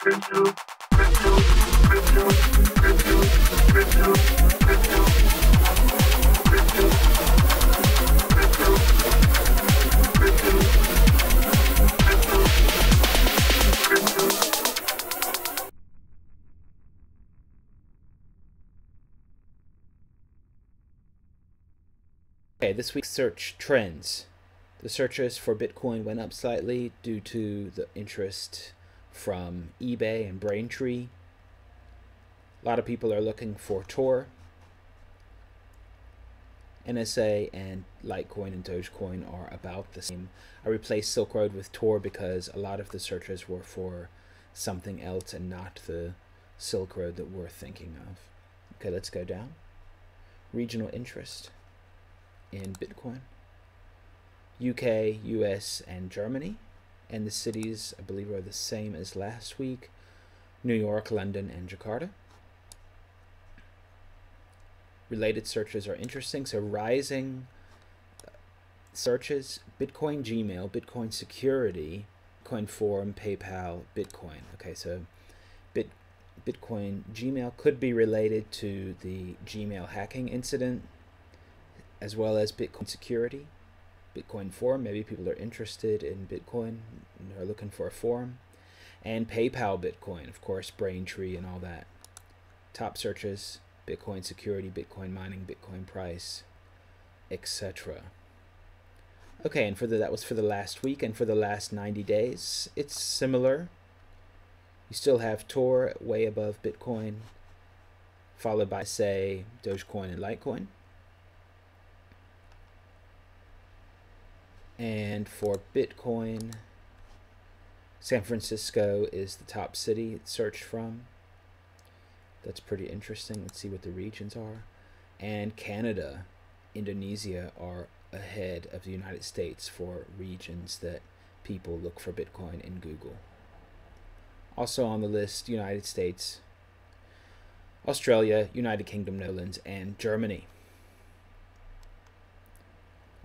Okay, this week's search trends. The searches for Bitcoin went up slightly due to the interest from eBay and Braintree. A lot of people are looking for Tor. NSA and Litecoin and Dogecoin are about the same. I replaced Silk Road with Tor because a lot of the searches were for something else and not the Silk Road that we're thinking of. Okay, let's go down. Regional interest in Bitcoin. UK, US, and Germany. And the cities, I believe, are the same as last week. New York, London, and Jakarta. Related searches are interesting. So rising searches, Bitcoin Gmail, Bitcoin Security, Bitcoin Forum, PayPal, Bitcoin. Okay, so Bitcoin Gmail could be related to the Gmail hacking incident, as well as Bitcoin Security. Bitcoin Forum, maybe people are interested in Bitcoin and are looking for a forum. And PayPal Bitcoin, of course, Braintree and all that. Top searches, Bitcoin Security, Bitcoin Mining, Bitcoin Price, etc. Okay, and that was for the last week, and for the last 90 days, it's similar. You still have Tor way above Bitcoin, followed by, say, Dogecoin and Litecoin. And for Bitcoin, San Francisco is the top city it's searched from. That's pretty interesting. Let's see what the regions are. And Canada, Indonesia are ahead of the United States for regions that people look for Bitcoin in Google. Also on the list, United States, Australia, United Kingdom, Netherlands, and Germany.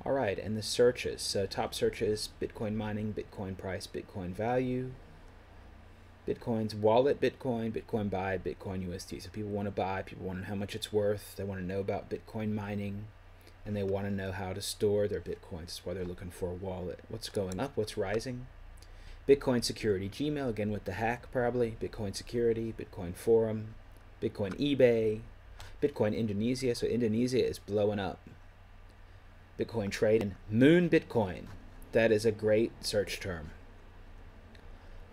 All right, and the searches. So top searches, Bitcoin mining, Bitcoin price, Bitcoin value, Bitcoin's wallet, Bitcoin buy, Bitcoin USD. So people want to buy, people want to know how much it's worth, they want to know about Bitcoin mining, and they want to know how to store their Bitcoins. That's why they're looking for a wallet. What's going up, what's rising? Bitcoin Security Gmail, again with the hack probably, Bitcoin Security, Bitcoin Forum, Bitcoin eBay, Bitcoin Indonesia. So Indonesia is blowing up. Bitcoin Trade, and Moon Bitcoin. That is a great search term.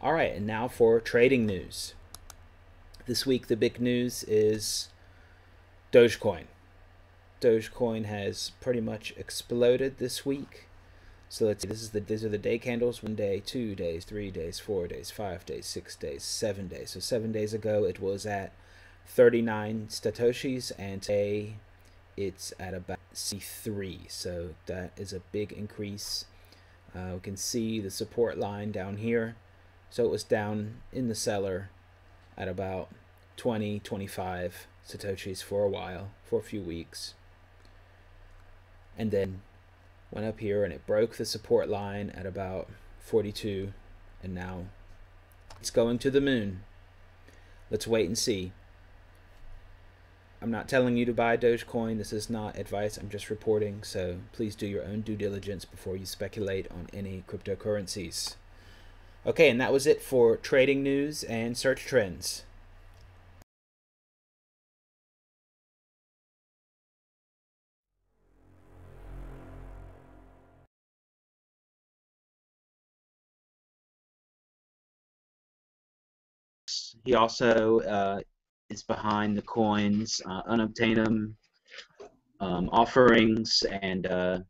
All right, and now for trading news. This week the big news is Dogecoin. Dogecoin has pretty much exploded this week. So let's see, these are the day candles. 1 day, 2 days, 3 days, 4 days, 5 days, 6 days, 7 days. So 7 days ago it was at 39 Satoshis, and today it's at about C3, so that is a big increase. We can see the support line down here. So it was down in the cellar at about 20-25 Satoshis for a while, for a few weeks, and then went up here and it broke the support line at about 42, and now it's going to the moon. Let's wait and see. I'm not telling you to buy Dogecoin. This is not advice. I'm just reporting. So please do your own due diligence before you speculate on any cryptocurrencies. Okay, and that was it for trading news and search trends. He also is behind the coins, Unobtainum, offerings, and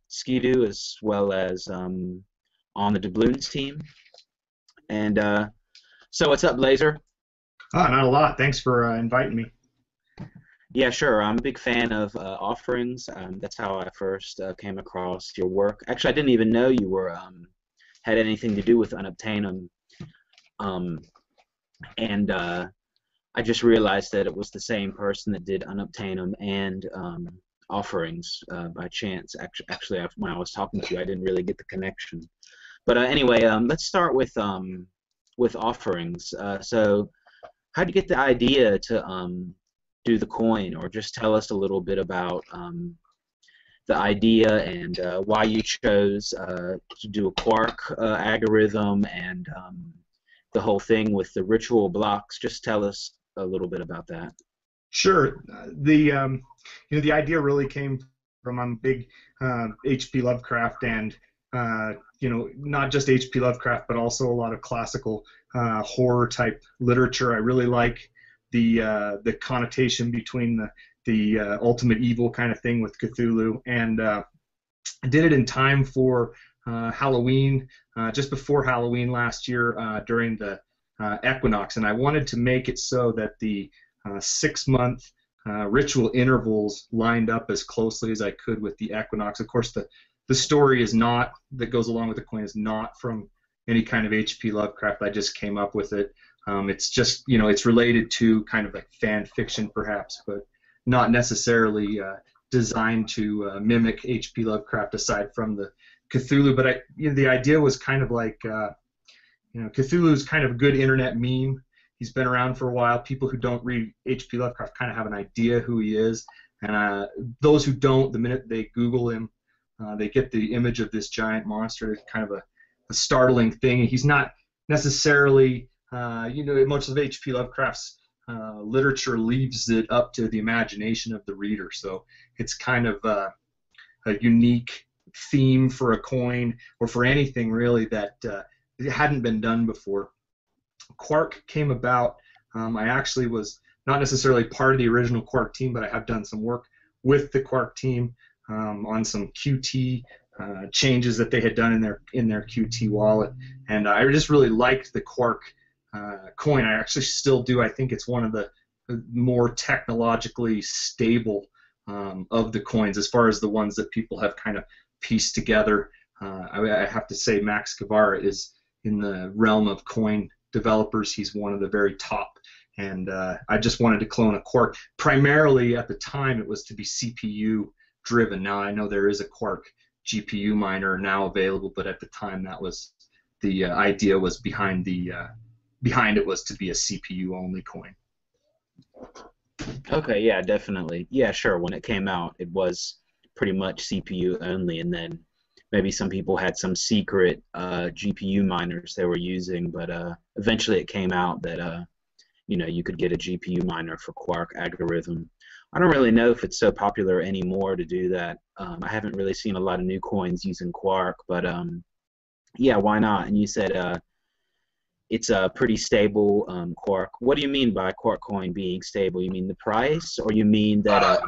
Skidoo, as well as on the doubloons team. And so what's up, BLAZR? Not a lot. Thanks for inviting me. Yeah, sure. I'm a big fan of offerings. That's how I first came across your work. Actually, I didn't even know you were had anything to do with Unobtainum. And I just realized that it was the same person that did Unobtainum and offerings by chance. Actually, when I was talking to you, I didn't really get the connection. But anyway, let's start with with offerings. So how did you get the idea to do the coin, or just tell us a little bit about the idea and why you chose to do a Quark algorithm and the whole thing with the ritual blocks. Just tell us a little bit about that. Sure. The idea really came from I'm a big H.P. Lovecraft and not just H.P. Lovecraft, but also a lot of classical horror type literature. I really like the connotation between the ultimate evil kind of thing with Cthulhu, and I did it in time for Halloween, just before Halloween last year during the equinox, and I wanted to make it so that the 6-month ritual intervals lined up as closely as I could with the equinox. Of course, the story is not that goes along with the coin is not from any kind of H.P. Lovecraft. I just came up with it. It's just it's related to kind of like fan fiction perhaps, but not necessarily designed to mimic H.P. Lovecraft aside from the Cthulhu. But the idea was kind of like Cthulhu is kind of a good internet meme. He's been around for a while. People who don't read H.P. Lovecraft kind of have an idea who he is, and those who don't, the minute they Google him, they get the image of this giant monster. It's kind of a startling thing. He's not necessarily, much of H.P. Lovecraft's literature leaves it up to the imagination of the reader. So it's kind of a unique theme for a coin or for anything really that it hadn't been done before. Quark came about. I actually was not necessarily part of the original Quark team, but I have done some work with the Quark team on some QT changes that they had done in their QT wallet, and I just really liked the Quark coin. I actually still do. I think it's one of the more technologically stable of the coins, as far as the ones that people have kind of pieced together. I have to say Max Guevara is in the realm of coin developers. He's one of the very top, and I just wanted to clone a Quark. Primarily at the time it was to be CPU driven. Now I know there is a Quark GPU miner now available, but at the time that was the idea was behind it was to be a CPU only coin. Okay, yeah, definitely. Yeah, sure. When it came out, it was pretty much CPU only, and then maybe some people had some secret GPU miners they were using, but eventually it came out that you could get a GPU miner for Quark algorithm. I don't really know if it's so popular anymore to do that. I haven't really seen a lot of new coins using Quark, but yeah, why not? And you said it's a pretty stable Quark. What do you mean by Quark coin being stable? You mean the price, or you mean that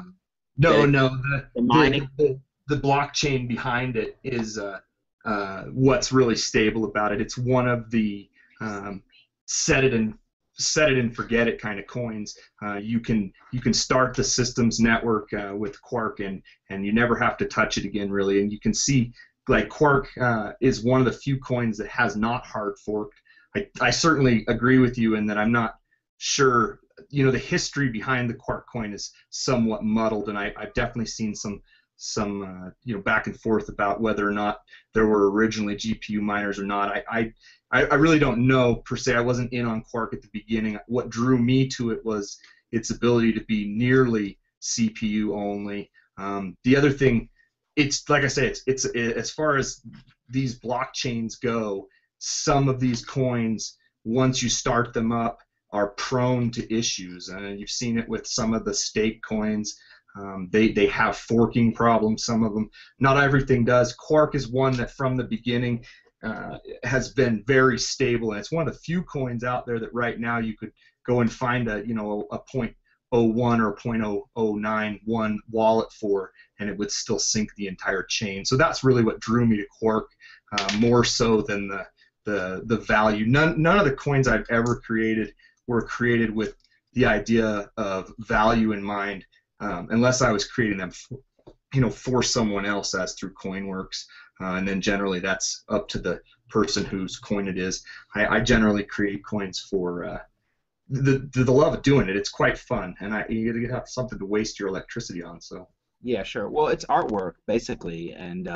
No, the mining? the blockchain behind it is what's really stable about it. It's one of the set it and forget it kind of coins. You can start the systems network with Quark, and you never have to touch it again really. And you can see like Quark is one of the few coins that has not hard forked. I certainly agree with you in that I'm not sure. The history behind the Quark coin is somewhat muddled, and I've definitely seen some back and forth about whether or not there were originally GPU miners or not. I really don't know per se. I wasn't in on Quark at the beginning. What drew me to it was its ability to be nearly CPU only. The other thing, it's like I say, it's as far as these blockchains go, some of these coins, once you start them up, are prone to issues, and you've seen it with some of the stake coins. They have forking problems, some of them. Not everything does. Quark is one that from the beginning has been very stable, and it's one of the few coins out there that right now you could go and find a .01 or .0091 wallet for, and it would still sync the entire chain. So that's really what drew me to Quark, more so than the value. None of the coins I've ever created were created with the idea of value in mind. Unless I was creating them, for someone else, as through CoinWorks, and then generally that's up to the person whose coin it is. I generally create coins for the love of doing it. It's quite fun, and you have something to waste your electricity on. So Yeah, sure. Well, it's artwork basically, and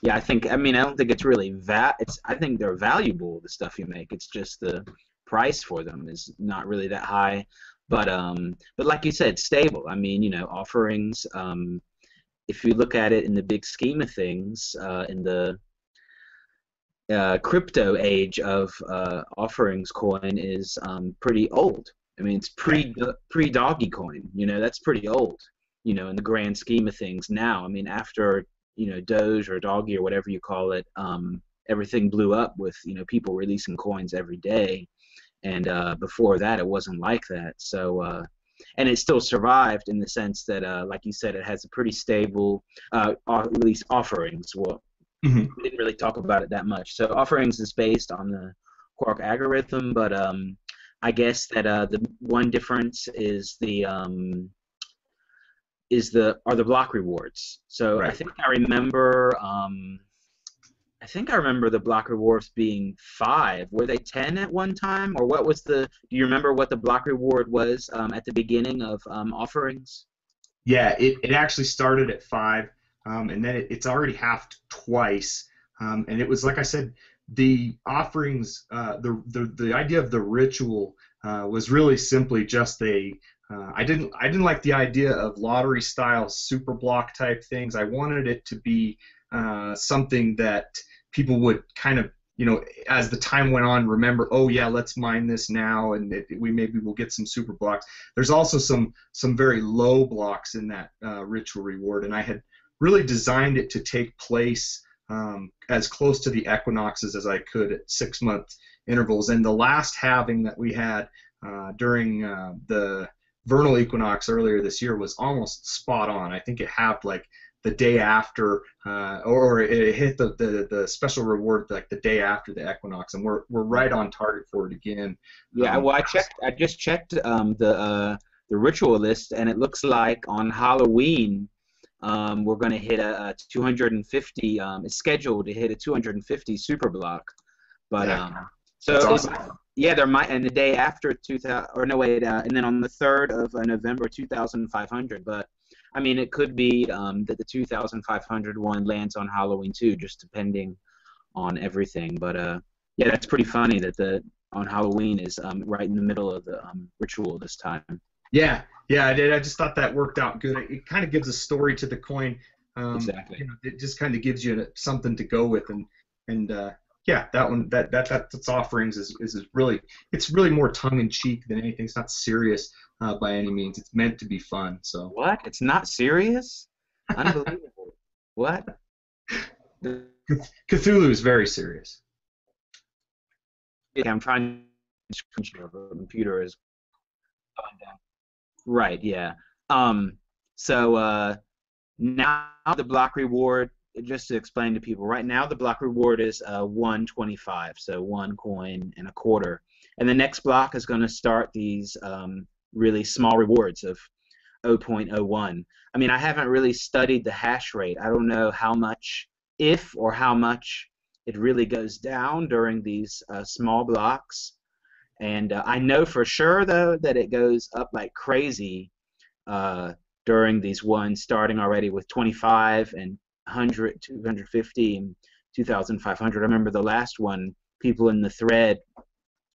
yeah, I mean, I don't think it's really I think they're valuable, the stuff you make. It's just the price for them is not really that high, but like you said, stable. I mean, offerings. If you look at it in the big scheme of things, in the crypto age of offerings, coin is pretty old. I mean, it's pre doggy coin. That's pretty old. In the grand scheme of things. Now, I mean, after Doge or doggy or whatever you call it, everything blew up with people releasing coins every day, and before that, it wasn't like that. So. And it still survived in the sense that, like you said, it has a pretty stable, at least offerings. Well, Hmm. we didn't really talk about it that much. So offerings is based on the Quark algorithm, but I guess that the one difference is the block rewards. So Right. I think I remember the block rewards being 5. Were they 10 at one time, or what was the? Do you remember what the block reward was at the beginning of offerings? Yeah, it actually started at 5, and then it's already halved twice. And it was like I said, the offerings, the idea of the ritual was really simply just a. I didn't like the idea of lottery style super block type things. I wanted it to be something that people would kind of, as the time went on, remember, oh yeah, let's mine this now, and we maybe we'll get some super blocks. There's also some very low blocks in that ritual reward, and I had really designed it to take place as close to the equinoxes as I could at 6-month intervals. And the last halving that we had during the vernal equinox earlier this year was almost spot on. I think it halved like the day after, or it hit the special reward like the day after the equinox, and we're right on target for it again. Yeah, well, I just checked the ritual list, and it looks like on Halloween, we're going to hit a 250. It's scheduled to hit a 250 super block, but Yeah, so that's awesome. yeah, there might, and the day after 2000, or no wait, and then on the 3rd of November, 2,500. But I mean, it could be that the 2,500 one lands on Halloween too, just depending on everything. But yeah, that's pretty funny that the on Halloween is right in the middle of the ritual this time. Yeah, I did. I just thought that worked out good. It kind of gives a story to the coin. Exactly. It just kind of gives you something to go with, and yeah, that one that's offerings is really, it's really more tongue in cheek than anything. It's not serious by any means. It's meant to be fun. So What? It's not serious? Unbelievable. What? Cthulhu is very serious. Yeah, I'm trying to screen share, but the computer is going down. Right, yeah. So now the block reward, just to explain to people, right now the block reward is 125, so 1 coin and a quarter. And the next block is going to start these really small rewards of 0.01. I mean, I haven't really studied the hash rate. I don't know how much, if or how much it really goes down during these small blocks. And I know for sure, though, that it goes up like crazy during these ones, starting already with 25 and 100, 250, and 2,500. I remember the last one, people in the thread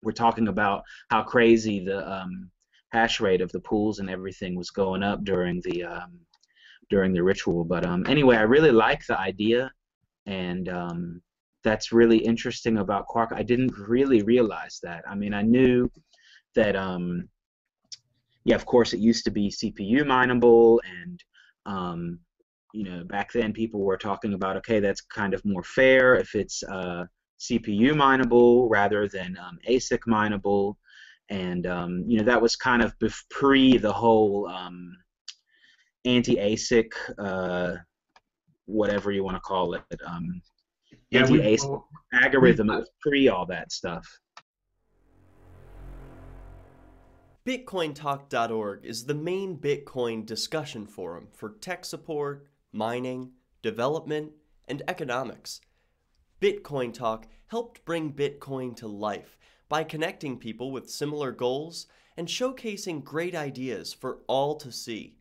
were talking about how crazy the hash rate of the pools and everything was going up during the ritual. But anyway, I really like the idea, and that's really interesting about Quark. I didn't really realize that. I mean, I knew that, yeah, of course, it used to be CPU mineable, and back then people were talking about, okay, that's kind of more fair if it's CPU mineable rather than ASIC mineable, and that was kind of pre the whole anti-ASIC, whatever you want to call it, Yeah, anti-ASIC we've algorithm. It was pre all that stuff. BitcoinTalk.org is the main Bitcoin discussion forum for tech support, mining, development, and economics. Bitcoin Talk helped bring Bitcoin to life by connecting people with similar goals and showcasing great ideas for all to see.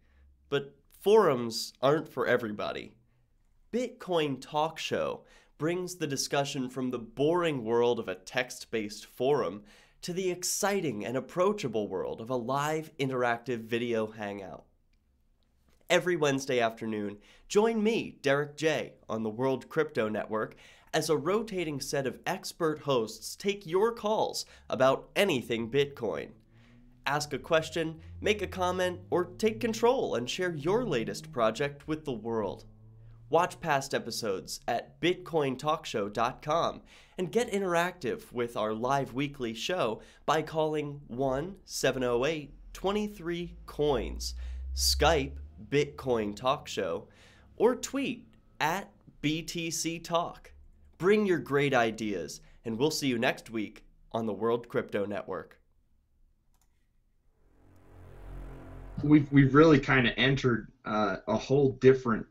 But forums aren't for everybody. Bitcoin Talk Show brings the discussion from the boring world of a text-based forum to the exciting and approachable world of a live interactive video hangout. Every Wednesday afternoon, join me, Derek J., on the World Crypto Network as a rotating set of expert hosts take your calls about anything Bitcoin. Ask a question, make a comment, or take control and share your latest project with the world. Watch past episodes at bitcointalkshow.com and get interactive with our live weekly show by calling 1-708-23-COINS, Skype Bitcoin Talk Show, or tweet at BTC Talk. Bring your great ideas, and we'll see you next week on the World Crypto Network. We've really kind of entered a whole different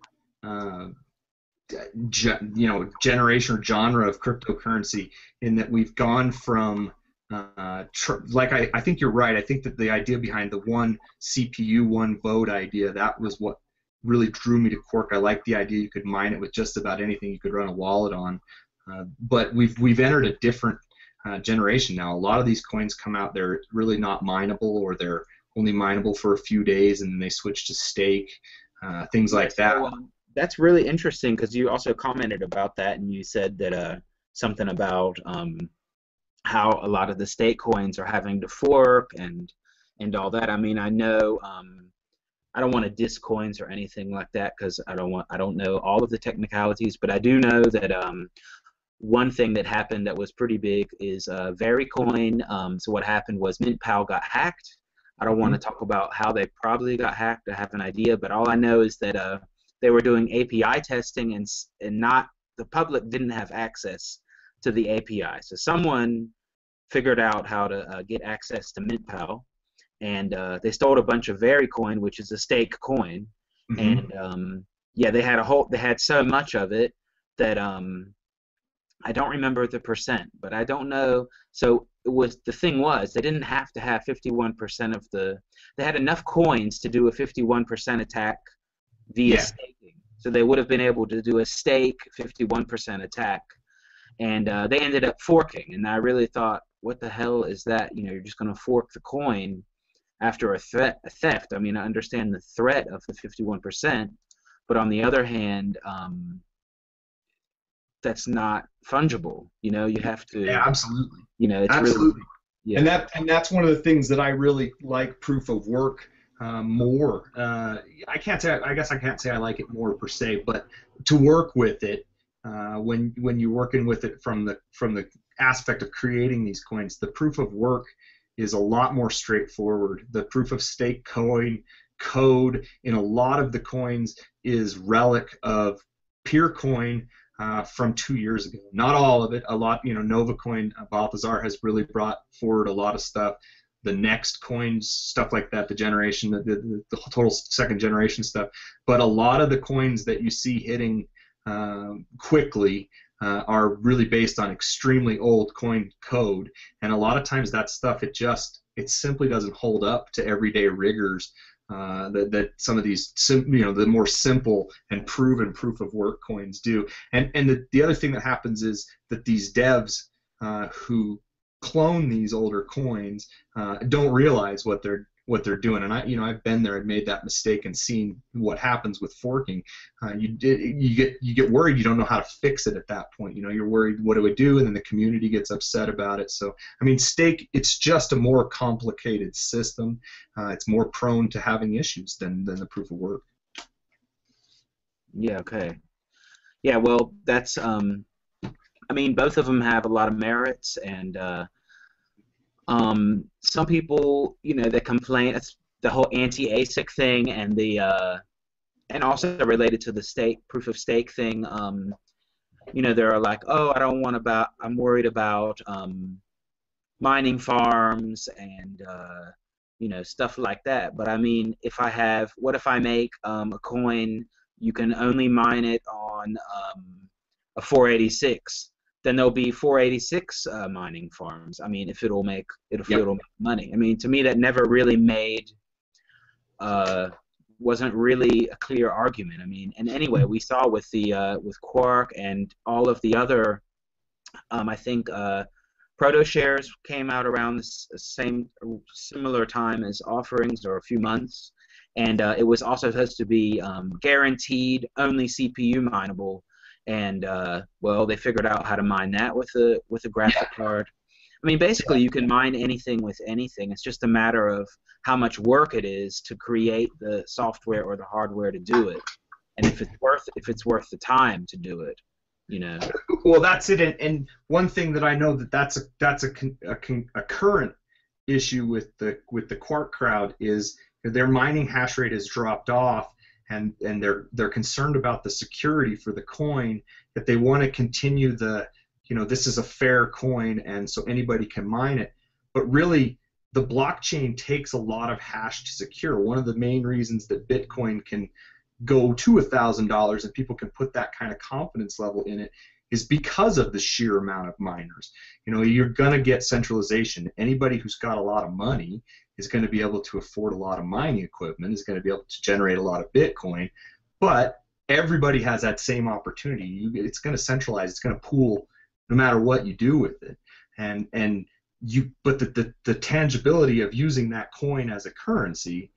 generation or genre of cryptocurrency, in that we've gone from I think you're right. I think that the idea behind the one CPU, one vote idea, that was what really drew me to Quark. I like the idea you could mine it with just about anything you could run a wallet on. But we've entered a different generation now. A lot of these coins come out, they're really not mineable, or they're only mineable for a few days, and then they switch to stake, things like that. That's really interesting, because you also commented about that, and you said that something about how a lot of the stake coins are having to fork and all that. I mean, I know I don't want to diss coins or anything like that, because I don't know all of the technicalities, but I do know that one thing that happened that was pretty big is Vericoin. So what happened was MintPal got hacked. I don't want to talk about how they probably got hacked. I have an idea, but all I know is that they were doing API testing, and not the public didn't have access to the API. So someone figured out how to get access to MintPal, and they stole a bunch of Vericoin, which is a stake coin, and yeah, they had so much of it that I don't remember the percent, but I don't know. So the thing was, they didn't have to have 51% of they had enough coins to do a 51% attack via staking. So they would have been able to do a stake 51% attack, and they ended up forking. And I really thought, what the hell is that? You know, you're just going to fork the coin after a theft. I mean, I understand the threat of the 51%, but on the other hand, that's not fungible. You know, you have to. Yeah, absolutely. You know, it's absolutely. Really, yeah. And that's one of the things that I really like proof of work more. I guess I can't say I like it more per se, but to work with it when you're working with it from the aspect of creating these coins, the proof of work is a lot more straightforward. The proof of stake coin code in a lot of the coins is relic of Peercoin from 2 years ago. Not all of it. A lot, NovaCoin, BLAZR has really brought forward a lot of stuff. The next coins, stuff like that, the generation, the total second generation stuff. But a lot of the coins that you see hitting quickly are really based on extremely old coin code, and a lot of times that stuff it simply doesn't hold up to everyday rigors that some of these the more simple and proven proof of work coins do. And the other thing that happens is that these devs who clone these older coins don't realize what they're doing, and I've been there. I've made that mistake and seen what happens with forking. You get worried. You don't know how to fix it at that point. You're worried, what do I do? And then the community gets upset about it. So I mean, stake, it's just a more complicated system. It's more prone to having issues than the proof of work. Yeah. Okay. Yeah. Well, that's I mean, both of them have a lot of merits, and some people, they complain. It's the whole anti-ASIC thing, and and also related to the proof of stake thing. They're like, oh, I'm worried about mining farms and stuff like that. But I mean, what if I make a coin, you can only mine it on a 486? Then there'll be 486 mining farms. I mean, if it'll make money. I mean, to me, that never really made wasn't really a clear argument. I mean, and anyway, we saw with the with Quark and all of the other, I think proto shares came out around the same similar time as offerings, or a few months, and it was also supposed to be guaranteed only CPU mineable, and well, they figured out how to mine that with a graphic card. I mean, basically, you can mine anything with anything. It's just a matter of how much work it is to create the software or the hardware to do it, and if it's worth the time to do it, you know. Well, that's it. And one thing that I know that's a current issue with the Quark crowd is their mining hash rate has dropped off, and they're concerned about the security for the coin, that they want to continue the, this is a fair coin, and so anybody can mine it. But really, the blockchain takes a lot of hash to secure. One of the main reasons that Bitcoin can go to $1,000 and people can put that kind of confidence level in it is because of the sheer amount of miners. You're going to get centralization. Anybody who's got a lot of money is going to be able to afford a lot of mining equipment, is going to be able to generate a lot of Bitcoin, but everybody has that same opportunity. It's going to centralize. It's going to pool no matter what you do with it. But the tangibility of using that coin as a currency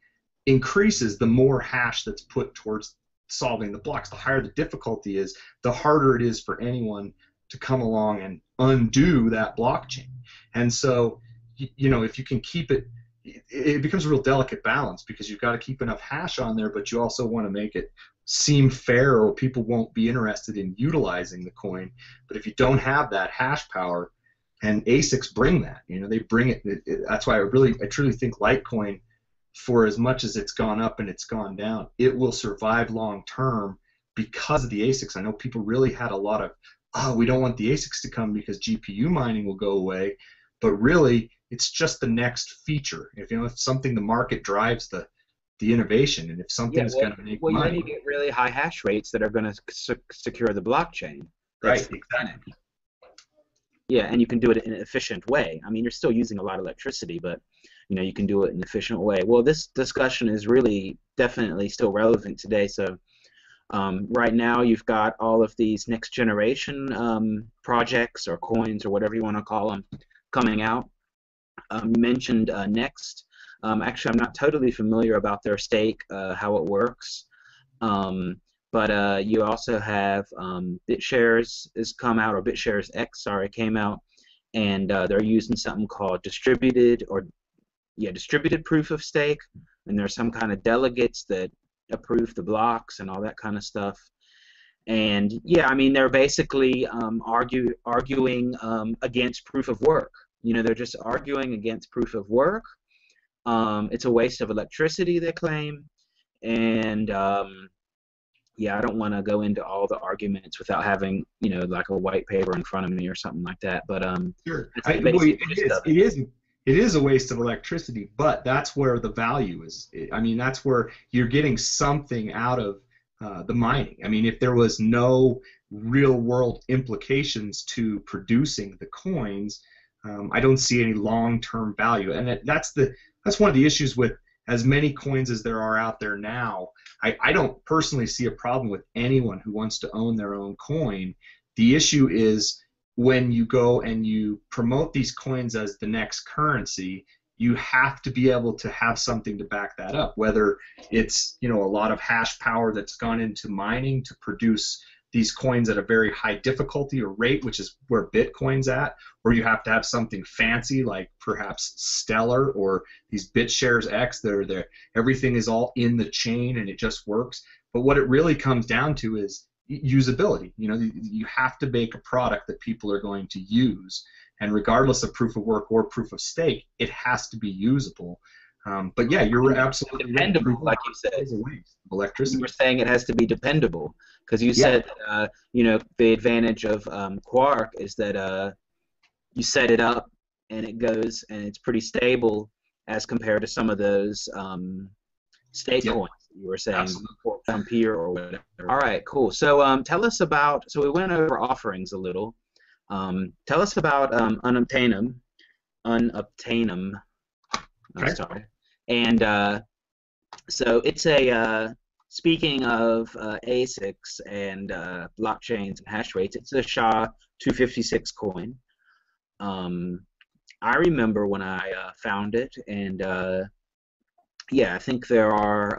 increases the more hash that's put towards solving the blocks. The higher the difficulty is, the harder it is for anyone to come along and undo that blockchain. And so, if you can keep it, it becomes a real delicate balance, because you've got to keep enough hash on there, but you also want to make it seem fair, or people won't be interested in utilizing the coin. But if you don't have that hash power, and ASICs bring that, they bring it. That's why I truly think Litecoin, for as much as it's gone up and it's gone down, it will survive long term because of the ASICs. I know people really had a lot of, we don't want the ASICs to come because GPU mining will go away, but really it's just the next feature. If something, the market drives the innovation, and if something's going to make money, then you get really high hash rates that are going to secure the blockchain. Right, exactly. Yeah, and you can do it in an efficient way. I mean, you're still using a lot of electricity, but you can do it in an efficient way. Well, this discussion is really definitely still relevant today. So right now you've got all of these next generation projects or coins or whatever you want to call them coming out. You mentioned Next. Actually, I'm not totally familiar about their stake, how it works. But you also have BitShares has come out, or BitShares X, sorry, came out, and they're using something called distributed proof of stake, and there's some kind of delegates that approve the blocks and all that kind of stuff. And yeah, I mean, they're basically arguing against proof of work. They're just arguing against proof of work. It's a waste of electricity, they claim, and yeah, I don't want to go into all the arguments without having, like a white paper in front of me or something like that. But sure, it is a waste of electricity, but that's where the value is. I mean, that's where you're getting something out of the mining. I mean, if there was no real-world implications to producing the coins, I don't see any long-term value, and that's one of the issues with as many coins as there are out there now. I don't personally see a problem with anyone who wants to own their own coin. The issue is when you go and you promote these coins as the next currency, you have to be able to have something to back that up, whether it's a lot of hash power that's gone into mining to produce these coins at a very high difficulty or rate, which is where Bitcoin's at, or you have to have something fancy like perhaps Stellar or these BitShares X that are there. Everything is all in the chain and it just works. But what it really comes down to is usability. You have to make a product that people are going to use, and regardless of proof of work or proof of stake, it has to be usable. But yeah, you're absolutely dependable, right. Like you said, it's a waste of electricity. You were saying it has to be dependable, because you said the advantage of Quark is that you set it up and it goes and it's pretty stable as compared to some of those stake coins you were saying, from Peer or whatever. All right, cool. So tell us about. So we went over offerings a little. Tell us about Unobtainum. Okay. I'm sorry. And So it's a speaking of ASICs and blockchains and hash rates, it's a SHA-256 coin. I remember when I found it, and yeah, I think there are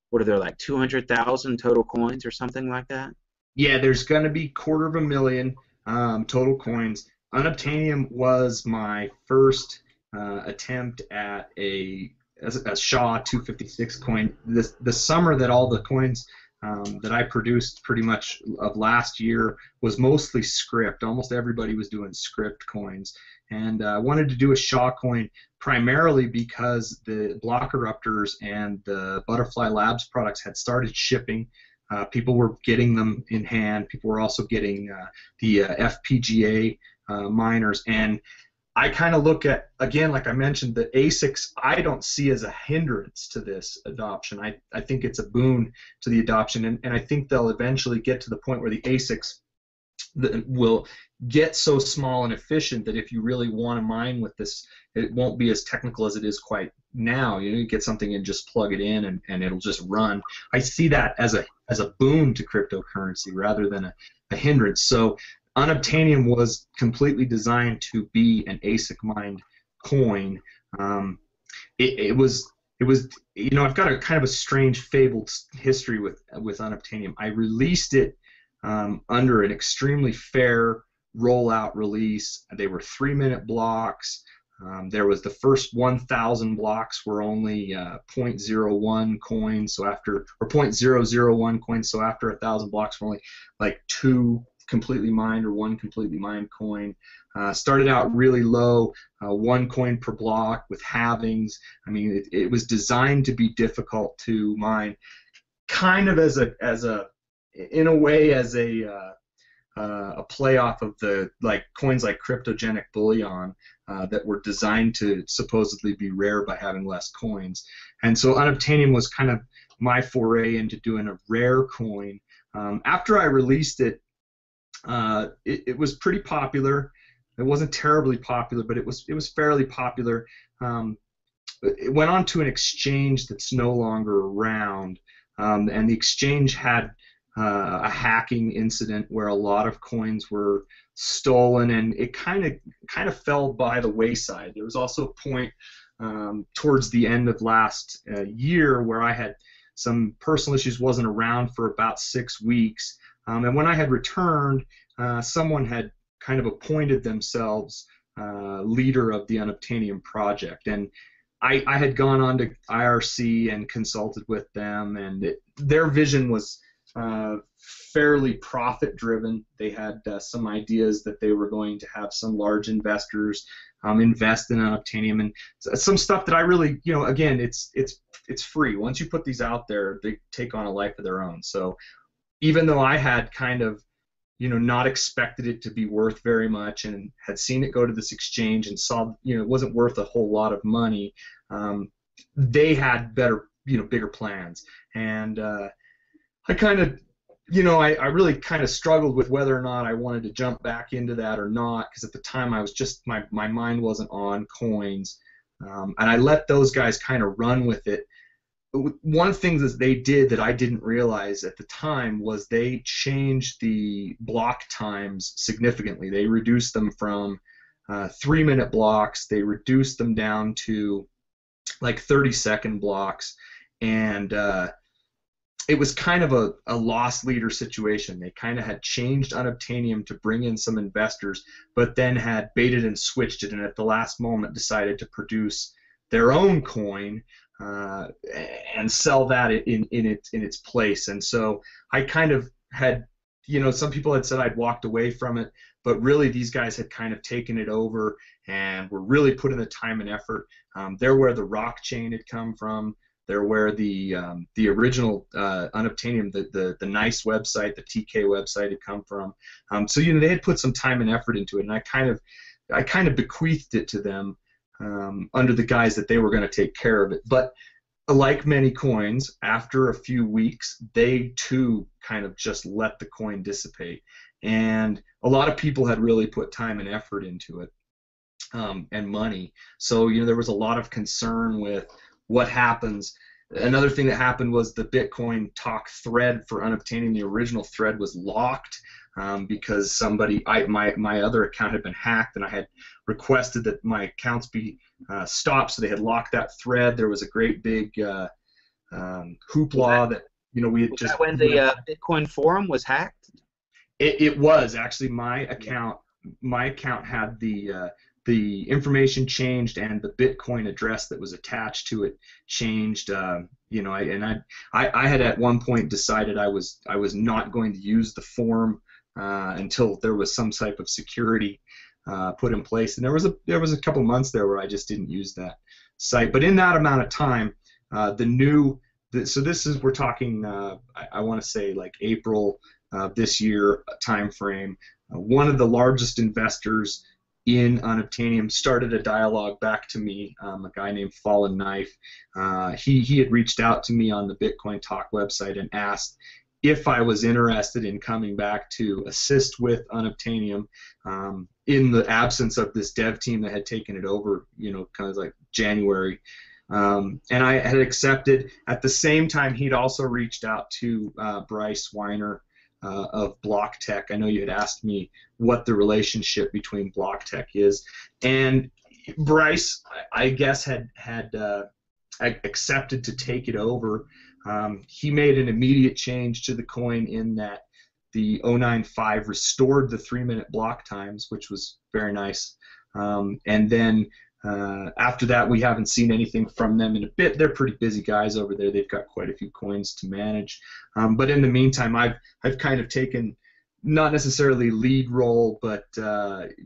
what are there, like 200,000 total coins or something like that? Yeah, there's going to be 250,000 total coins. Unobtainium was my first attempt at a SHA 256 coin. The summer that all the coins that I produced pretty much of last year was mostly script. Almost everybody was doing script coins. And I wanted to do a SHA coin primarily because the Block Eruptors and the Butterfly Labs products had started shipping. People were getting them in hand. People were also getting the FPGA miners. And I kind of look at, again, like I mentioned, the ASICs I don't see as a hindrance to this adoption. I think it's a boon to the adoption. And I think they'll eventually get to the point where the ASICs will get so small and efficient that if you really want to mine with this, it won't be as technical as it is quite now. You get something and just plug it in and it'll just run. I see that as a boon to cryptocurrency rather than a hindrance. So Unobtainium was completely designed to be an ASIC mined coin. It was I've got a kind of a strange fabled history with Unobtainium. I released it under an extremely fair rollout release. They were 3-minute blocks. There was the first 1,000 blocks were only 0.01 coins, so after, or 0.001 coins, so after 1,000 blocks were only like 2 completely mined or 1 completely mined coin. Started out really low, 1 coin per block with halvings. I mean, it was designed to be difficult to mine, kind of as a in a way as a play off of the coins like cryptogenic bullion that were designed to supposedly be rare by having less coins. And so Unobtainium was kind of my foray into doing a rare coin. After I released it, it was pretty popular. It wasn't terribly popular, but it was fairly popular. It went on to an exchange that's no longer around, and the exchange had a hacking incident where a lot of coins were stolen, and it kind of fell by the wayside. There was also a point towards the end of last year where I had some personal issues, wasn't around for about 6 weeks, and when I had returned, someone had kind of appointed themselves leader of the Unobtainium project, and I had gone on to IRC and consulted with them, and their vision was fairly profit-driven. They had some ideas that they were going to have some large investors invest in Unobtainium, and some stuff that I really, again, it's free. Once you put these out there, they take on a life of their own. So even though I had kind of, not expected it to be worth very much, and had seen it go to this exchange and saw, it wasn't worth a whole lot of money, they had better, bigger plans, and I kind of, I really kind of struggled with whether or not I wanted to jump back into that or not, because at the time I was just, my mind wasn't on coins, and I let those guys kind of run with it. One of the things that they did that I didn't realize at the time was they changed the block times significantly. They reduced them from 3-minute blocks. They reduced them down to like 30-second blocks, and it was kind of a lost leader situation. They kind of had changed Unobtainium to bring in some investors, but then had baited and switched it, and at the last moment decided to produce their own coin and sell that in its place. And so I kind of had, some people had said I'd walked away from it, but really these guys had kind of taken it over and were really putting the time and effort. They're where the rock chain had come from. They're where the original Unobtainium, the nice website, the TK website had come from. So they had put some time and effort into it, and I kind of bequeathed it to them under the guise that they were going to take care of it. But like many coins, after a few weeks, they too kind of just let the coin dissipate, and a lot of people had really put time and effort into it, and money. So there was a lot of concern with, what happens. Another thing that happened was the Bitcoin talk thread for Unobtainium, the original thread, was locked because my other account had been hacked, and I had requested that my accounts be stopped, so they had locked that thread. There was a great big hoopla that we had Was just. that when the Bitcoin forum was hacked? It was actually my account. My account had the information changed, and the Bitcoin address that was attached to it changed. I had at one point decided I was not going to use the forum until there was some type of security put in place, and there was a couple months there where I just didn't use that site. But in that amount of time, so we're talking I want to say like April this year time frame. One of the largest investors in Unobtainium started a dialogue back to me, a guy named Fallen Knife. He had reached out to me on the Bitcoin Talk website and asked if I was interested in coming back to assist with Unobtainium in the absence of this dev team that had taken it over, kind of like January. And I had accepted. At the same time, he'd also reached out to Bryce Weiner of Block Tech. I know you had asked me what the relationship between Block Tech is, and Bryce, I guess, had accepted to take it over. He made an immediate change to the coin in that the 095 restored the 3-minute block times, which was very nice. And then after that, we haven't seen anything from them in a bit. They're pretty busy guys over there. They've got quite a few coins to manage. But in the meantime, I've kind of taken not necessarily lead role, but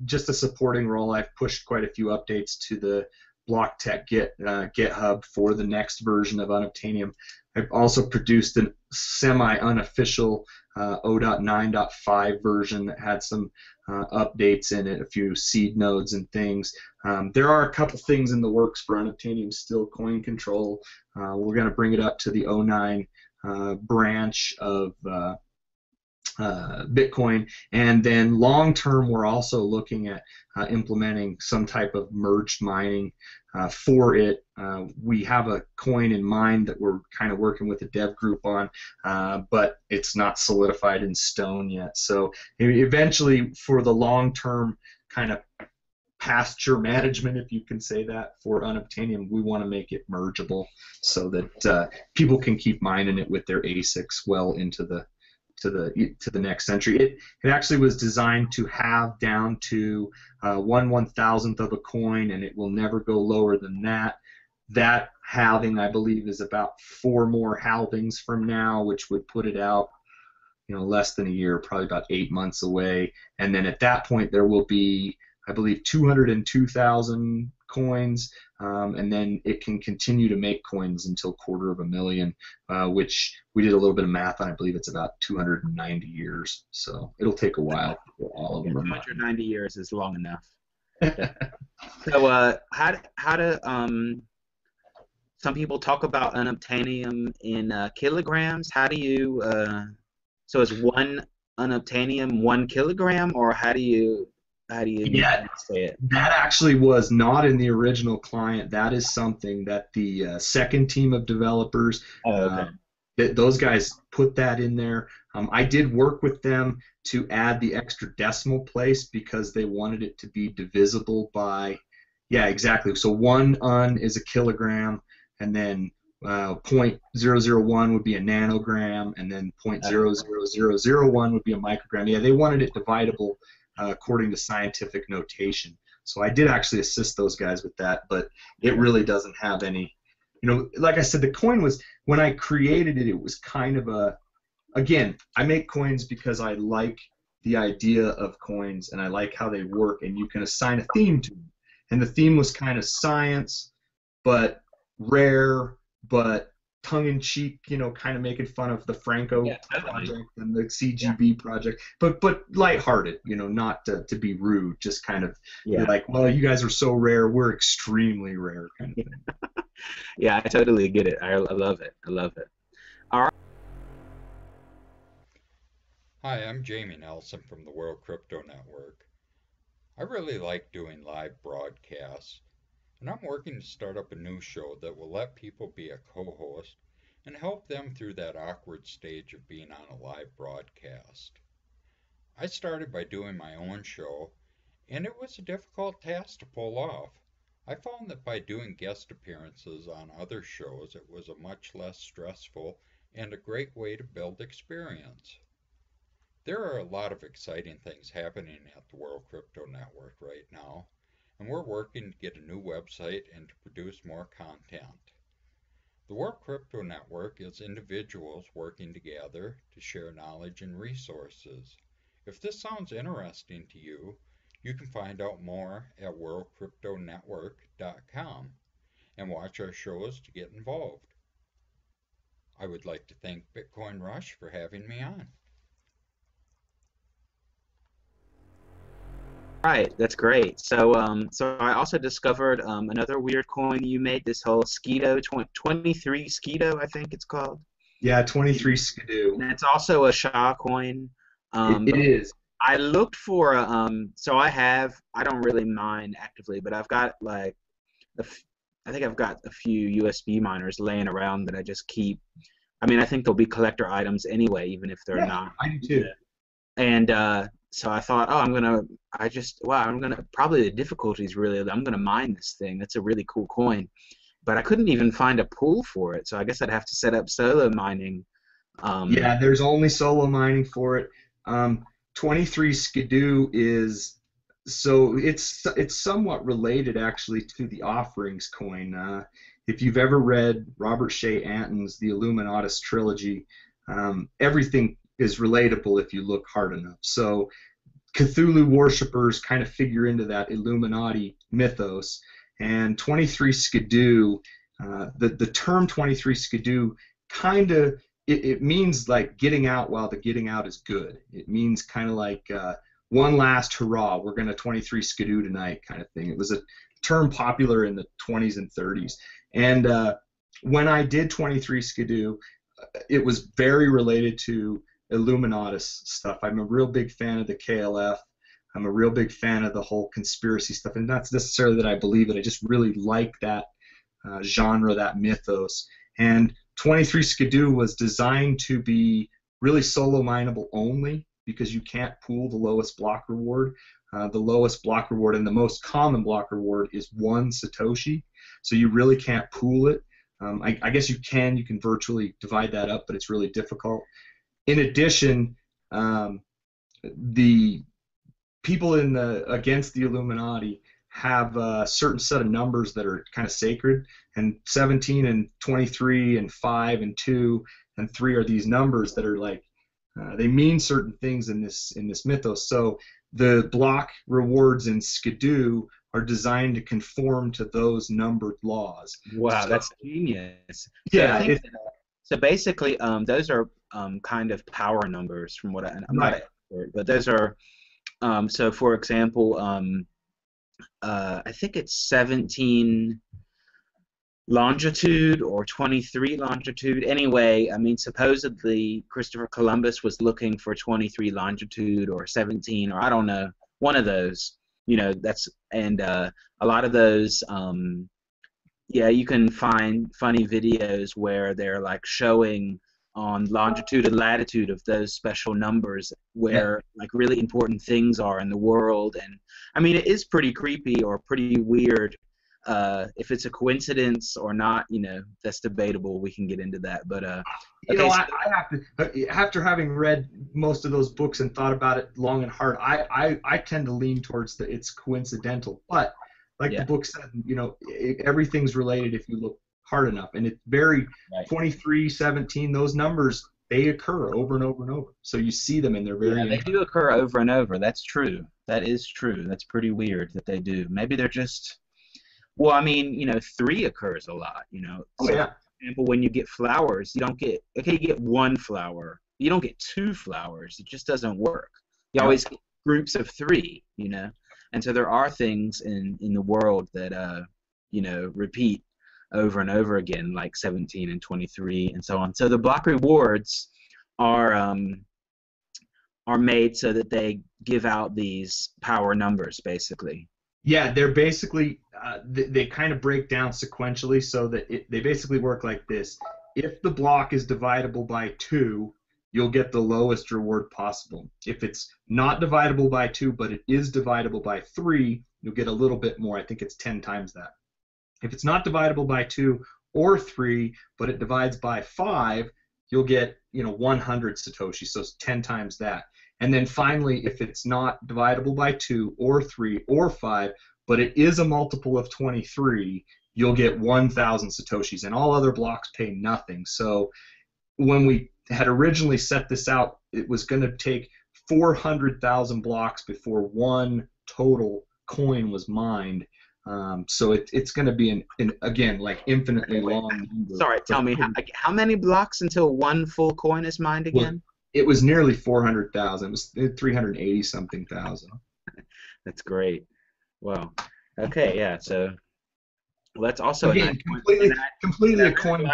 just a supporting role. I've pushed quite a few updates to the Block Tech GitHub for the next version of Unobtainium. I've also produced a semi-unofficial 0.9.5 version that had some updates in it, a few seed nodes and things. There are a couple things in the works for Unobtainium still. Coin control. We're going to bring it up to the 0.9 branch of Bitcoin, and then long term we're also looking at implementing some type of merged mining for it. We have a coin in mind that we're kind of working with a dev group on, but it's not solidified in stone yet. So eventually, for the long term kind of pasture management, if you can say that, for Unobtainium, we want to make it mergeable so that people can keep mining it with their ASICs well into the next century. It actually was designed to have down to 1/1000th of a coin, and it will never go lower than that. That halving, I believe, is about 4 more halvings from now, which would put it out, less than a year, probably about 8 months away. And then at that point, there will be, I believe, 202,000 coins, and then it can continue to make coins until 250,000, which we did a little bit of math on. I believe it's about 290 years, so it'll take a while for all of them. 290 years is long enough. So how do some people talk about Unobtainium in kilograms? How do you so is one Unobtainium 1 kilogram, or how do you say it? That actually was not in the original client. That is something that the second team of developers, those guys put that in there. I did work with them to add the extra decimal place because they wanted it to be divisible by, exactly. So 1 Un is a kilogram, and then 0.001 would be a nanogram, and then 0.00001 would be a microgram. Yeah, they wanted it dividable according to scientific notation. So I did actually assist those guys with that, but it really doesn't have any, like I said, the coin was, when I created it, it was kind of again, I make coins because I like the idea of coins and I like how they work, and you can assign a theme to them. And the theme was kind of science, but rare, but tongue-in-cheek, kind of making fun of the Franco project and the CGB project, but lighthearted, not to be rude, just kind of like, well, you guys are so rare, we're extremely rare, kind of thing. Yeah, I totally get it. I love it. I love it. All right. Hi, I'm Jamie Nelson from the World Crypto Network. I really like doing live broadcasts. and I'm working to start up a new show that will let people be a co-host and help them through that awkward stage of being on a live broadcast. I started by doing my own show, and it was a difficult task to pull off. I found that by doing guest appearances on other shows, it was a much less stressful and a great way to build experience. There are a lot of exciting things happening at the World Crypto Network right now, and we're working to get a new website and to produce more content. The World Crypto Network is individuals working together to share knowledge and resources. If this sounds interesting to you, you can find out more at worldcryptonetwork.com and watch our shows to get involved. I would like to thank Bitcoin Rush for having me on. Right, that's great. So I also discovered another weird coin you made. This whole Skidoo, 23Skidoo, I think it's called. Yeah, 23Skidoo. And it's also a SHA coin. It But is. I looked for so I don't really mine actively, but I've got like I think I've got a few USB miners laying around that I just keep. I mean, I think they'll be collector items anyway, even if they're Yeah, not. I do too. And so I thought, oh, I'm gonna probably the difficulty is really I'm gonna mine this thing. That's a really cool coin, but I couldn't even find a pool for it. So I guess I'd have to set up solo mining. Yeah, there's only solo mining for it. 23Skidoo is it's somewhat related actually to the offerings coin. If you've ever read Robert Shea Anton's The Illuminatus trilogy, everything is relatable if you look hard enough. So Cthulhu worshippers kind of figure into that Illuminati mythos, and 23Skidoo, the term 23Skidoo kind of it means like getting out while the getting out is good. It means kind of like one last hurrah, we're going to 23Skidoo tonight kind of thing. It was a term popular in the 20s and 30s. And when I did 23Skidoo, it was very related to Illuminatus stuff. I'm a real big fan of the KLF. I'm a real big fan of the whole conspiracy stuff, and not necessarily that I believe it. I just really like that genre, that mythos. And 23Skidoo was designed to be really solo mineable only because you can't pool the lowest block reward. The lowest block reward and the most common block reward is 1 Satoshi, so you really can't pool it. I guess you can virtually divide that up, but it's really difficult. In addition, the people against the Illuminati have a certain set of numbers that are kind of sacred, and 17 and 23 and 5 and 2 and 3 are these numbers that are like they mean certain things in this mythos. So the block rewards in Skidoo are designed to conform to those numbered laws. Wow, So, that's genius. yeah, So basically, those are kind of power numbers from what I'm not an expert, but those are so for example, I think it's 17 longitude or 23 longitude. Anyway, I mean, supposedly Christopher Columbus was looking for 23 longitude or 17 or I don't know, one of those. You know, a lot of those. Yeah, you can find funny videos where they're like showing on longitude and latitude of those special numbers where like really important things are in the world. And I mean, it is pretty creepy or pretty weird. If it's a coincidence or not, you know, that's debatable. We can get into that, but you know, I have to, after having read most of those books and thought about it long and hard, I tend to lean towards it's coincidental. But like the book said, you know, everything's related if you look hard enough, and it's very 23, 17. Those numbers, they occur over and over and over. So you see them, and they're very. Yeah, they do occur over and over. That's true. That is true. That's pretty weird that they do. Maybe they're just. Well, I mean, you know, 3 occurs a lot. You know. Oh, so, yeah. for example, when you get flowers, you don't get. Okay, you get 1 flower. You don't get 2 flowers. It just doesn't work. You always get groups of 3. You know. And so there are things in the world that you know, repeat over and over again, like 17 and 23 and so on. So the block rewards are made so that they give out these power numbers, basically. Yeah, they're basically they kind of break down sequentially so that they basically work like this. If the block is divisible by 2, you'll get the lowest reward possible. If it's not divisible by 2, but it is divisible by 3, you'll get a little bit more. I think it's 10 times that. If it's not divisible by 2 or 3, but it divides by 5, you'll get 100 Satoshi, so it's 10 times that. And then finally, if it's not divisible by 2 or 3 or 5, but it is a multiple of 23, you'll get 1,000 Satoshis, and all other blocks pay nothing. So when we had originally set this out, it was going to take 400,000 blocks before one total coin was mined. So it's going to be again like infinitely long number. Sorry, tell me how many blocks until one full coin is mined again? It was nearly 400,000. It was 380 something thousand. That's great. Wow. Okay, yeah. So that's also again completely a coin.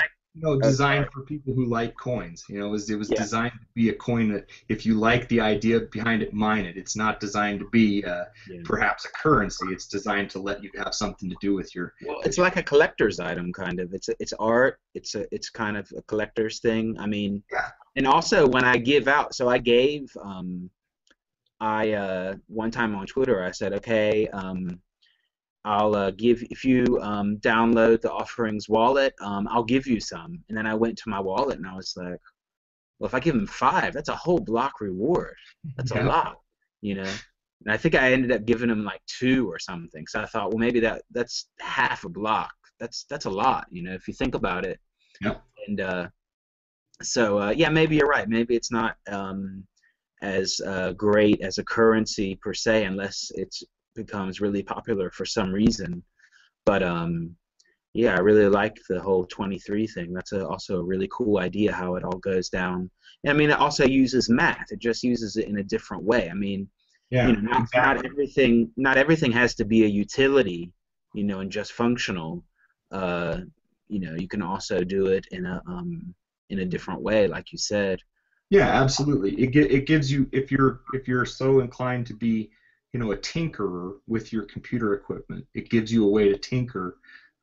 Designed for people who like coins. It was designed to be a coin that if you like the idea behind it, mine it. It's not designed to be perhaps a currency. It's designed to let you have something to do with your. Well, it's like a collector's item, kind of. It's art. It's kind of a collector's thing. I mean, yeah. And also when I give out, so I gave one time on Twitter I said, okay. I'll give, if you download the Offerings wallet, I'll give you some. And then I went to my wallet and I was like, well, if I give him 5, that's a whole block reward. That's a lot, And I think I ended up giving him like 2 or something. So I thought, well, maybe that's half a block. That's a lot, if you think about it. Yeah. And so yeah, maybe you're right. Maybe it's not as great as a currency per se, unless it's becomes really popular for some reason. But yeah, I really like the whole 23 thing. That's also a really cool idea how it all goes down. And I mean, it also uses math. It just uses it in a different way. I mean, not everything has to be a utility, and just functional. You can also do it in a different way, like you said. Yeah, absolutely. It gives you, if you're so inclined to be a tinkerer with your computer equipment, it gives you a way to tinker,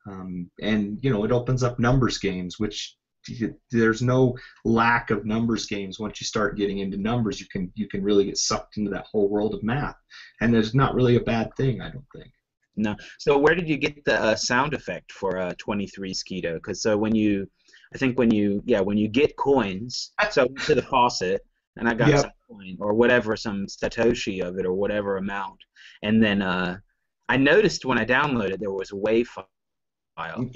and it opens up numbers games, which there's no lack of numbers games. Once you start getting into numbers, you can really get sucked into that whole world of math, and there's not really a bad thing, I don't think. No. So where did you get the sound effect for 23Skidoo? Because so when you get coins, so to the faucet, and I got some coin or whatever, some Satoshi of it or whatever amount, and then I noticed when I downloaded there was a WAV file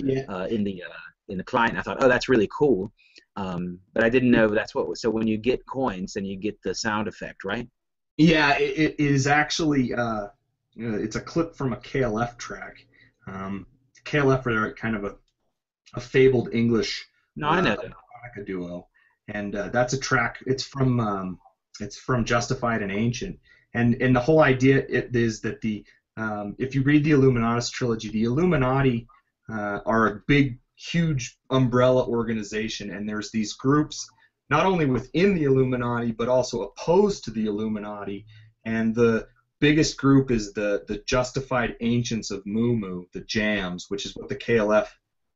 in the client. I thought, oh, that's really cool, but I didn't know that's what. So when you get coins, then you get the sound effect, right? Yeah, it is actually it's a clip from a KLF track. KLF are kind of a fabled English I know harmonica duo. And that's a track. It's from Justified and Ancient, and the whole idea is that if you read the Illuminatus trilogy, the Illuminati are a big, huge umbrella organization, and there's these groups not only within the Illuminati but also opposed to the Illuminati, and the biggest group is the Justified Ancients of Mu, the Jams, which is what the KLF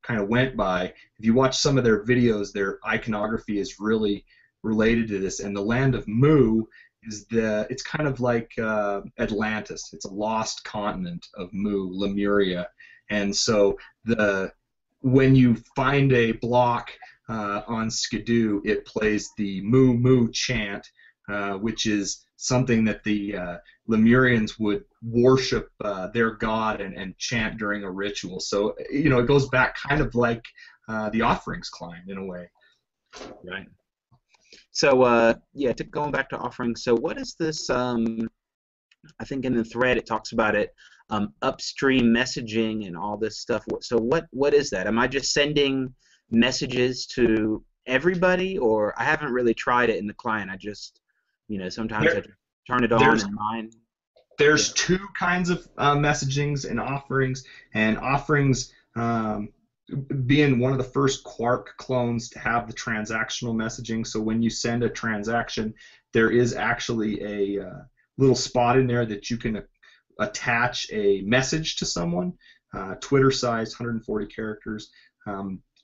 kind of went by. If you watch some of their videos, their iconography is really related to this. And the land of Mu it's kind of like Atlantis. It's a lost continent of Mu, Lemuria. And so when you find a block on Skidoo, it plays the Mu Mu chant, which is something that the Lemurians would worship their god and chant during a ritual. So it goes back kind of like the Offerings client in a way. Right. So going back to Offerings. So what is this? I think in the thread it talks about it, upstream messaging and all this stuff. So what is that? Am I just sending messages to everybody, or I haven't really tried it in the client? I just sometimes I turn it on in mine. There's 2 kinds of messagings in Offerings, and Offerings being one of the first Quark clones to have the transactional messaging. So when you send a transaction, there is actually a little spot in there that you can attach a message to someone, Twitter size, 140 characters.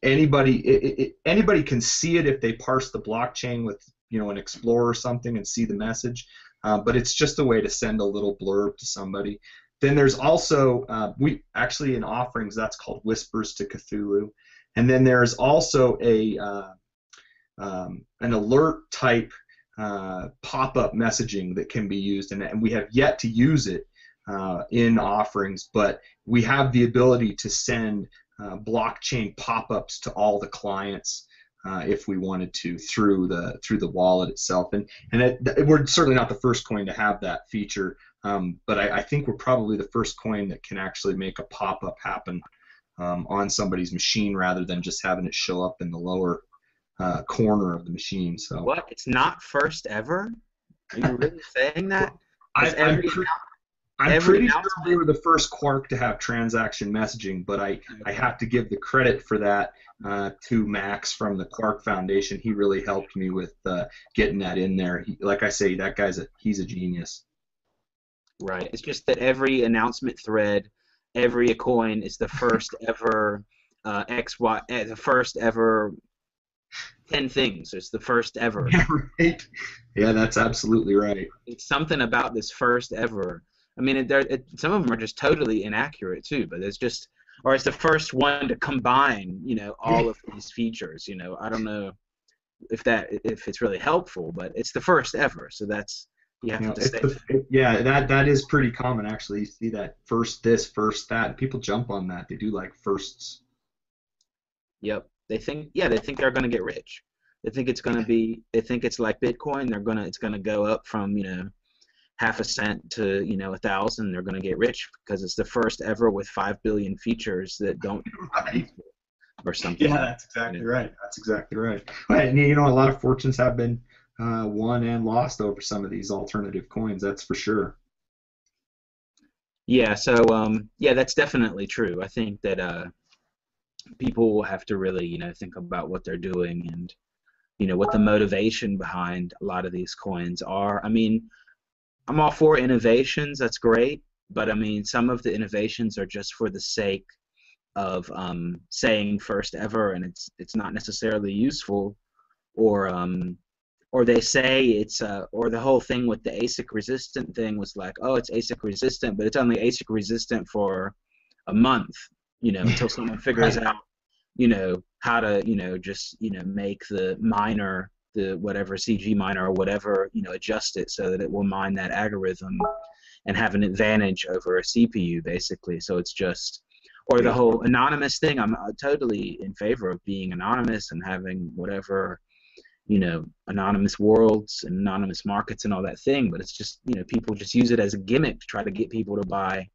Anybody can see it if they parse the blockchain with an Explorer or something and see the message, but it's just a way to send a little blurb to somebody. Then there's also we actually in offerings that's called Whispers to Cthulhu, and then there's also an alert type pop-up messaging that can be used, and we have yet to use it in offerings, but we have the ability to send blockchain pop-ups to all the clients if we wanted to through the wallet itself, and we're certainly not the first coin to have that feature, but I think we're probably the first coin that can actually make a pop-up happen on somebody's machine rather than just having it show up in the lower corner of the machine. So what? It's not first ever? Are you really saying that? I'm pretty sure we were the first Quark to have transaction messaging, but I have to give the credit for that to Max from the Quark Foundation. He really helped me with getting that in there. Like I say, that he's a genius. Right. It's just that every announcement thread, every coin is the first ever the first ever 10 things. It's the first ever. Yeah, right. Yeah, that's absolutely right. It's something about this first ever. I mean, some of them are just totally inaccurate too, but it's just, or it's the first one to combine, all of these features. I don't know if it's really helpful, but it's the first ever. So that's you have to say. That is pretty common actually. You see that first this, first that. People jump on that. They do like firsts. Yep. They think they're going to get rich. They think it's like Bitcoin. It's going to go up from, half a cent to 1,000. They're going to get rich because it's the first ever with 5 billion features that don't right. Or something. Yeah, that's exactly right. That's exactly right. And a lot of fortunes have been won and lost over some of these alternative coins. That's for sure. Yeah. So that's definitely true. I think that people will have to really think about what they're doing and what the motivation behind a lot of these coins are. I mean, I'm all for innovations, that's great, but I mean some of the innovations are just for the sake of saying first ever, and it's not necessarily useful, or they say it's or the whole thing with the ASIC resistant thing was like, oh, it's ASIC resistant, but it's only ASIC resistant for a month, until someone figures out how to just make the miner, the whatever CG miner or whatever, adjust it so that it will mine that algorithm and have an advantage over a CPU basically. So it's just, or the whole anonymous thing. I'm totally in favor of being anonymous and having whatever, anonymous worlds and anonymous markets and all that thing. But it's just, people just use it as a gimmick to try to get people to buy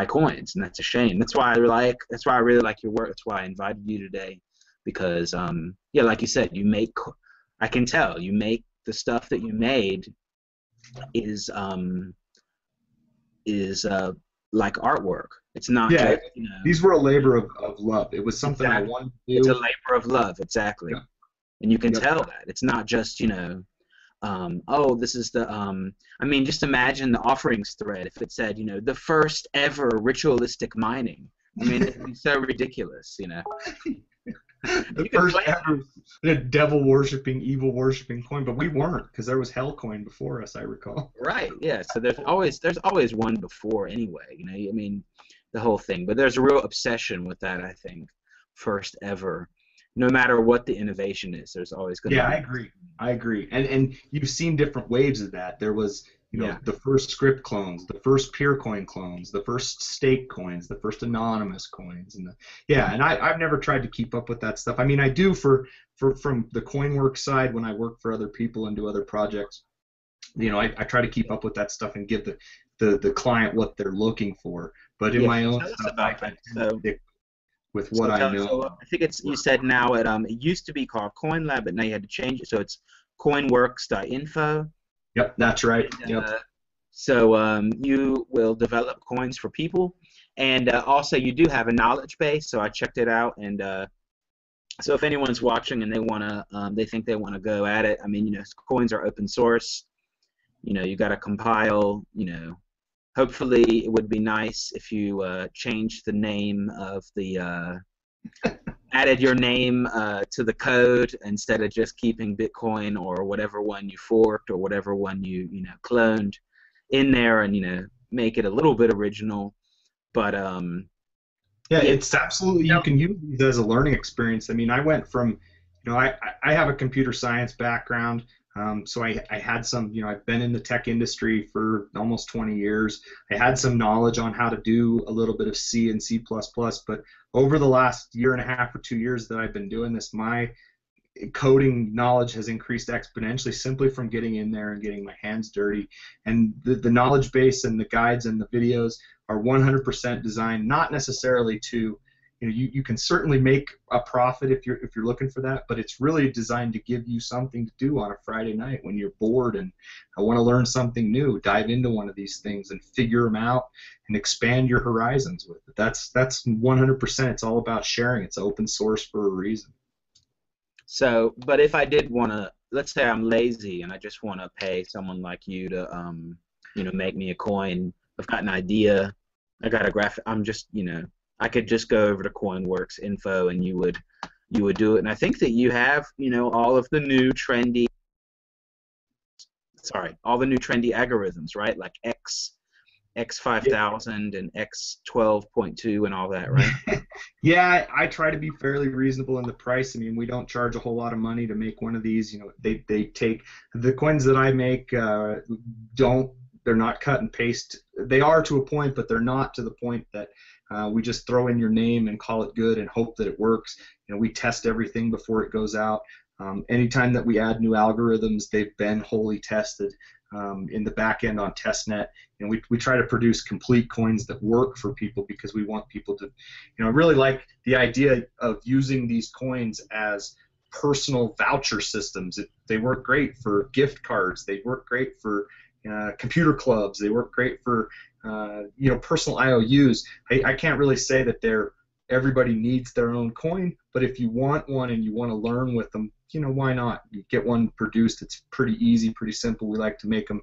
coins, and that's a shame. That's why I really like your work. That's why I invited you today, because like you said, I can tell you make the stuff that you made is like artwork. It's not just, these were a labor of love. It was something exactly. I wanted to do. It's a labor of love, exactly. Yeah. And you can tell that. It's not just, this is the I mean, just imagine the offerings thread if it said, the first ever ritualistic mining. I mean, it'd be so ridiculous, The first ever devil worshipping, evil worshipping coin, but we weren't, because there was hell coin before us, I recall. Right, yeah. So there's always one before anyway, I mean, the whole thing. But there's a real obsession with that, I think, first ever. No matter what the innovation is, there's always going to be. I agree. And you've seen different waves of that. There was, the first script clones, the first peer coin clones, the first stake coins, the first anonymous coins, and and I've never tried to keep up with that stuff. I mean, I do from the CoinWorks side when I work for other people and do other projects. I try to keep up with that stuff and give the client what they're looking for. But in my own stuff, I tend to stick with what I know. So I think you said now it used to be called CoinLab, but now you had to change it, so it's coinworks.info. Yep, that's right. Yep. So you will develop coins for people, and also you do have a knowledge base. So I checked it out, and so if anyone's watching and they think they want to go at it, I mean, coins are open source. You got to compile, hopefully it would be nice if you changed the name of the added your name to the code instead of just keeping Bitcoin or whatever one you forked or whatever one you know cloned in there, and make it a little bit original. But Yeah, yeah, it's absolutely, you can use these as a learning experience. I mean, I went from, I have a computer science background, so I had some, I've been in the tech industry for almost 20 years. I had some knowledge on how to do a little bit of C and C++, but over the last year and a half or 2 years that I've been doing this, my coding knowledge has increased exponentially simply from getting in there and getting my hands dirty. And the knowledge base and the guides and the videos are 100% designed not necessarily to, you can certainly make a profit if you're looking for that, but it's really designed to give you something to do on a Friday night when you're bored and I want to learn something new. Dive into one of these things and figure them out and expand your horizons with it. That's 100%. It's all about sharing. It's open source for a reason. So, but if I did want to, let's say I'm lazy and I just want to pay someone like you to, make me a coin. I've got an idea. I got a graphic. I'm just, I could just go over to CoinWorks info and you would do it. And I think that you have, all of the new trendy, all the new trendy algorithms, right? Like X5000 and X12.2 and all that, right? Yeah, I try to be fairly reasonable in the price. I mean, we don't charge a whole lot of money to make one of these. They take the coins that I make. They're not cut and paste. They are to a point, but they're not to the point that we just throw in your name and call it good and hope that it works. We test everything before it goes out. Anytime that we add new algorithms, they've been wholly tested in the back end on testnet. We try to produce complete coins that work for people because we want people to, I really like the idea of using these coins as personal voucher systems. They work great for gift cards. They work great for computer clubs. They work great for personal IOUs. I can't really say that everybody needs their own coin, but if you want one and you want to learn with them, why not? You get one produced. It's pretty easy, pretty simple. We like to make them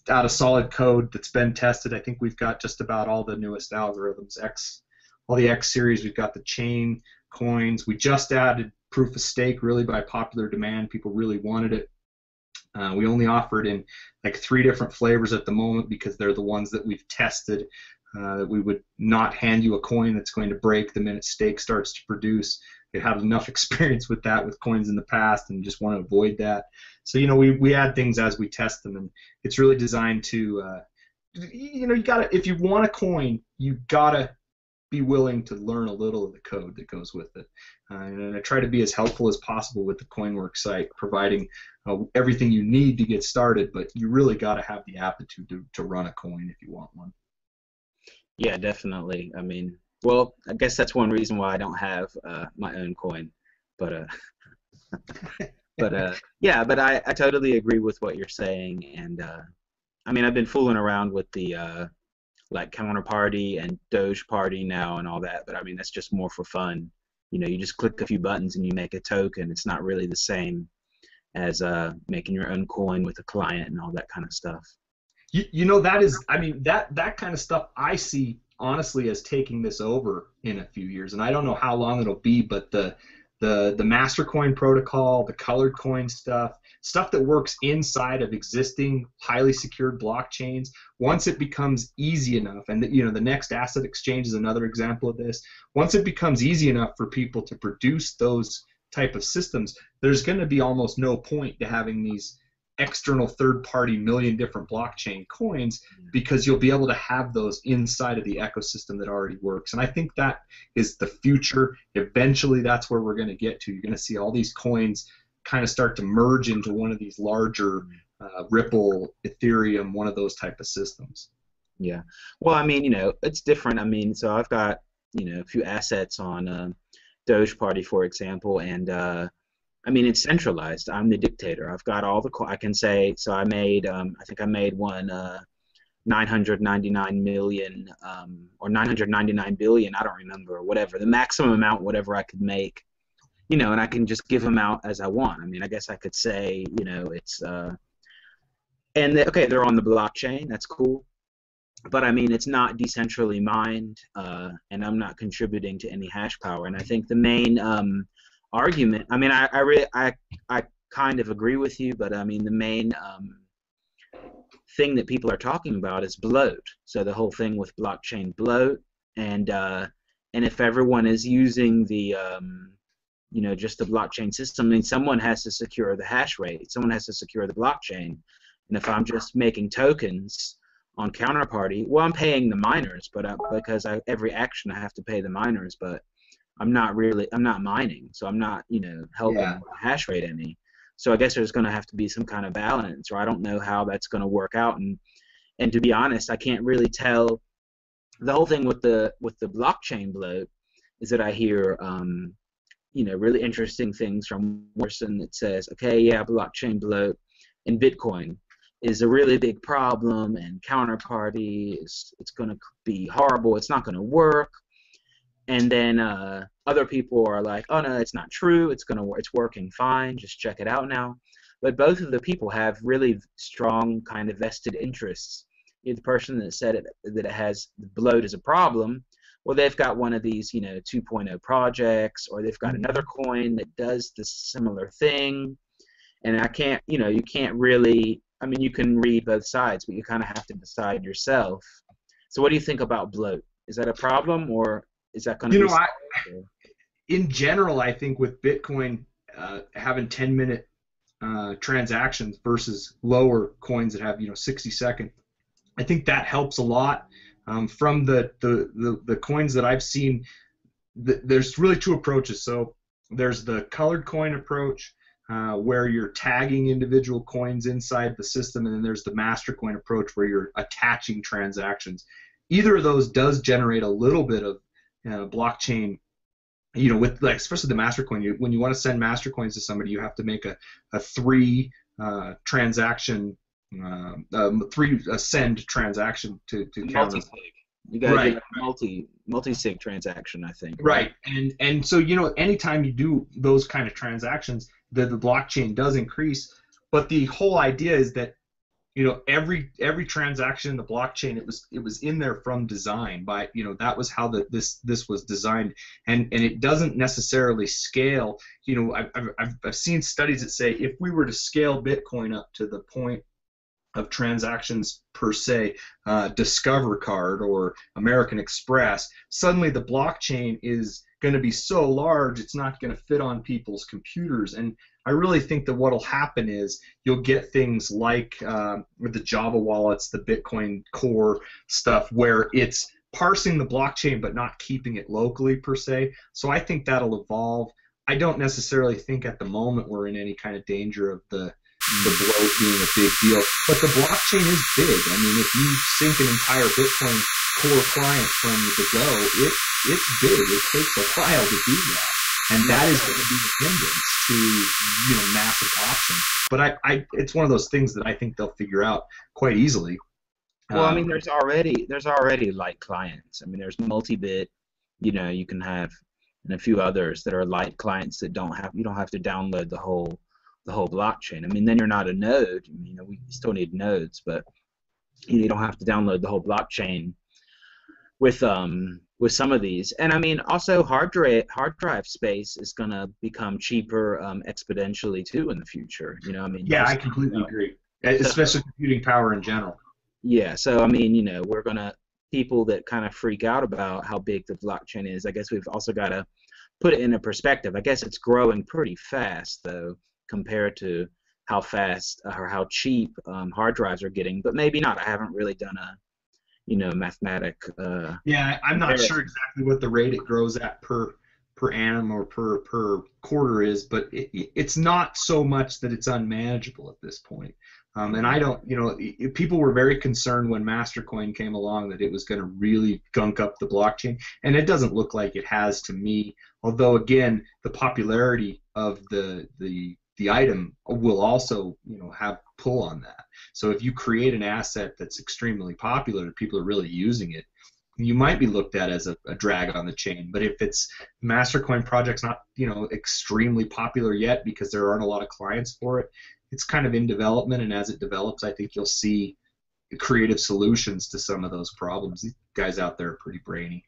out of solid code that's been tested. I think we've got just about all the newest algorithms, all the X series. We've got the chain coins. We just added proof of stake really by popular demand. People really wanted it. We only offer it in like 3 different flavors at the moment because they're the ones that we've tested. That we would not hand you a coin that's going to break the minute stake starts to produce. We had enough experience with that with coins in the past and just want to avoid that. So we add things as we test them, and it's really designed to you gotta, if you want a coin, you gotta be willing to learn a little of the code that goes with it. And I try to be as helpful as possible with the CoinWorks site, providing everything you need to get started, but you really got to have the aptitude to run a coin if you want one. Yeah, definitely. I mean, well, I guess that's one reason why I don't have my own coin, but yeah, but I totally agree with what you're saying, and I mean, I've been fooling around with the like Counterparty and Doge Party now and all that, but I mean, that's just more for fun. You just click a few buttons and you make a token. It's not really the same as making your own coin with a client and all that kind of stuff. That is, I mean, that kind of stuff I see honestly as taking this over in a few years, and I don't know how long it'll be, but the Mastercoin protocol, the colored coin stuff that works inside of existing highly secured blockchains, once it becomes easy enough, and the next asset exchange is another example of this, once it becomes easy enough for people to produce those type of systems, there's going to be almost no point to having these external third-party million different blockchain coins, because you'll be able to have those inside of the ecosystem that already works. And I think that is the future. Eventually, that's where we're going to get to. You're going to see all these coins kind of start to merge into one of these larger Ripple, Ethereum, one of those type of systems. Yeah. Well, I mean, it's different. I mean, so I've got, a few assets on Doge Party, for example, and I mean, it's centralized. I'm the dictator. I've got all the I can say, so I made, I think I made one 999 million or 999 billion, I don't remember, or whatever, the maximum amount, whatever I could make, and I can just give them out as I want. I mean, I guess I could say, it's, and okay, they're on the blockchain. That's cool. but I mean, it's not decentrally mined, and I'm not contributing to any hash power. And I think the main argument, I mean, I kind of agree with you, but I mean, the main thing that people are talking about is bloat. So the whole thing with blockchain bloat, and if everyone is using the just the blockchain system, I mean, someone has to secure the hash rate, someone has to secure the blockchain, and if I'm just making tokens on Counterparty, well, I'm paying the miners, but because every action I have to pay the miners, but I'm not mining, so I'm not helping Yeah. the hash rate any. So I guess there's going to have to be some kind of balance, or I don't know how that's going to work out. And to be honest, I can't really tell. The whole thing with the blockchain bloat is that I hear really interesting things from one person that says, okay, yeah, blockchain bloat in Bitcoin is a really big problem, and Counterparty it's going to be horrible. It's not going to work. And then other people are like, oh no, it's not true. It's working fine. Just check it out now. But both of the people have really strong kind of vested interests. The person that said that it has the bloat as a problem, well, they've got one of these 2.0 projects, or they've got another coin that does the similar thing. And you can't really. I mean, you can read both sides, but you kind of have to decide yourself. So, what do you think about bloat? Is that a problem, or is that going to be? In general, I think with Bitcoin having 10-minute transactions versus lower coins that have 60-second, I think that helps a lot. From the coins that I've seen, there's really two approaches. So there's the colored coin approach, where you're tagging individual coins inside the system, and then there's the Mastercoin approach where you're attaching transactions. Either of those does generate a little bit of blockchain, with especially the Mastercoin. When you want to send Mastercoins to somebody, you have to make a three transaction, send transaction to counter. You got right. multi-sig transaction, I think. Right, and so anytime you do those kind of transactions, the blockchain does increase. But the whole idea is that every transaction in the blockchain, it was in there from design by that was how this was designed, and it doesn't necessarily scale. I've seen studies that say if we were to scale Bitcoin up to the point of transactions per se, Discover Card or American Express, suddenly the blockchain is going to be so large it's not going to fit on people's computers. And I really think that what will happen is you'll get things like with the Java wallets, the Bitcoin Core stuff, where it's parsing the blockchain but not keeping it locally per se. So I think that'll evolve. I don't necessarily think at the moment we're in any kind of danger of the bloat being a big deal, but the blockchain is big. I mean, if you sync an entire Bitcoin Core client from the go, it's big. It takes a while to do that, and that is going to be the hindrance to mass adoption. But it's one of those things that I think they'll figure out quite easily. Well, I mean, there's already light clients. I mean, there's multi-bit. You can have, and a few others that are light clients that you don't have to download the whole blockchain. I mean, then you're not a node. We still need nodes, but you don't have to download the whole blockchain with some of these. And I mean, also hard drive space is going to become cheaper exponentially too in the future. I mean. Yeah, I completely agree. Especially computing power in general. Yeah. So I mean, we're gonna people that kind of freak out about how big the blockchain is. I guess we've also got to put it in a perspective. I guess it's growing pretty fast though, compared to how fast or how cheap hard drives are getting, but maybe not. I haven't really done a mathematic. Yeah, I'm not sure exactly what the rate it grows at per annum or per quarter is, but it's not so much that it's unmanageable at this point. And I don't, people were very concerned when Mastercoin came along that it was going to really gunk up the blockchain, and it doesn't look like it has to me. Although again, the popularity of the item will also have pull on that. So if you create an asset that's extremely popular and people are really using it, you might be looked at as a drag on the chain. But if it's Mastercoin project's not extremely popular yet because there aren't a lot of clients for it, it's kind of in development, and as it develops, I think you'll see creative solutions to some of those problems. These guys out there are pretty brainy.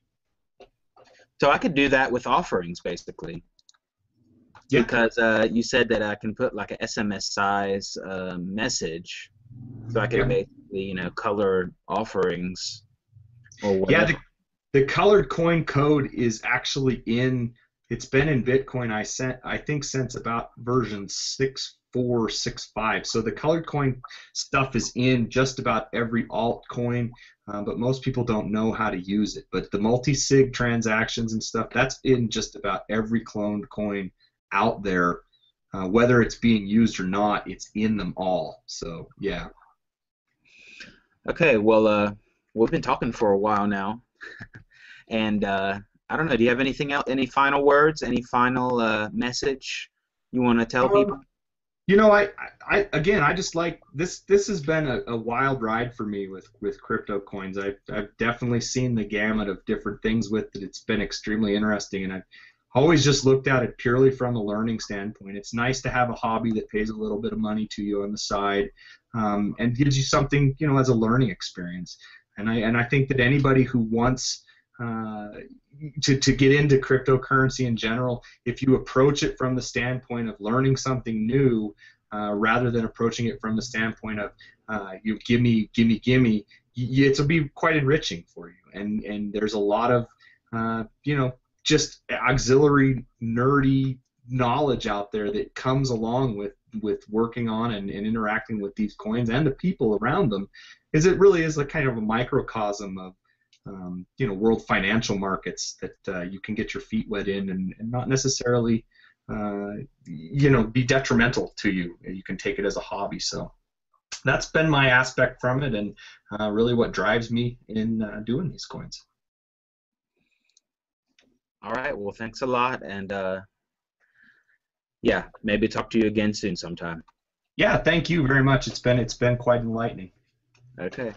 So I could do that with offerings, basically. Yeah. Because you said that I can put like a SMS size message, so I can basically, color offerings or whatever. Yeah, the colored coin code is actually it's been in Bitcoin I think since about version 6.4, 6.5. So the colored coin stuff is in just about every altcoin, but most people don't know how to use it. But the multi-sig transactions and stuff, that's in just about every cloned coin out there. Whether it's being used or not, it's in them all. So yeah. Okay, well, we've been talking for a while now, and I don't know. Do you have anything else? Any final words? Any final message you want to tell people? I just like this. This has been a wild ride for me with crypto coins. I've definitely seen the gamut of different things with it. It's been extremely interesting, and I've always just looked at it purely from a learning standpoint. It's nice to have a hobby that pays a little bit of money to you on the side, and gives you something, as a learning experience. And I think that anybody who wants to get into cryptocurrency in general, if you approach it from the standpoint of learning something new, rather than approaching it from the standpoint of you gimme, it'll be quite enriching for you. And there's a lot of just auxiliary nerdy knowledge out there that comes along with working on and interacting with these coins and the people around them, is it really is a kind of a microcosm of world financial markets that you can get your feet wet in and not necessarily be detrimental to you. You can take it as a hobby. So that's been my aspect from it, and really what drives me in doing these coins. All right. Well, thanks a lot, and yeah, maybe talk to you again soon sometime. Yeah, thank you very much. It's been quite enlightening. Okay.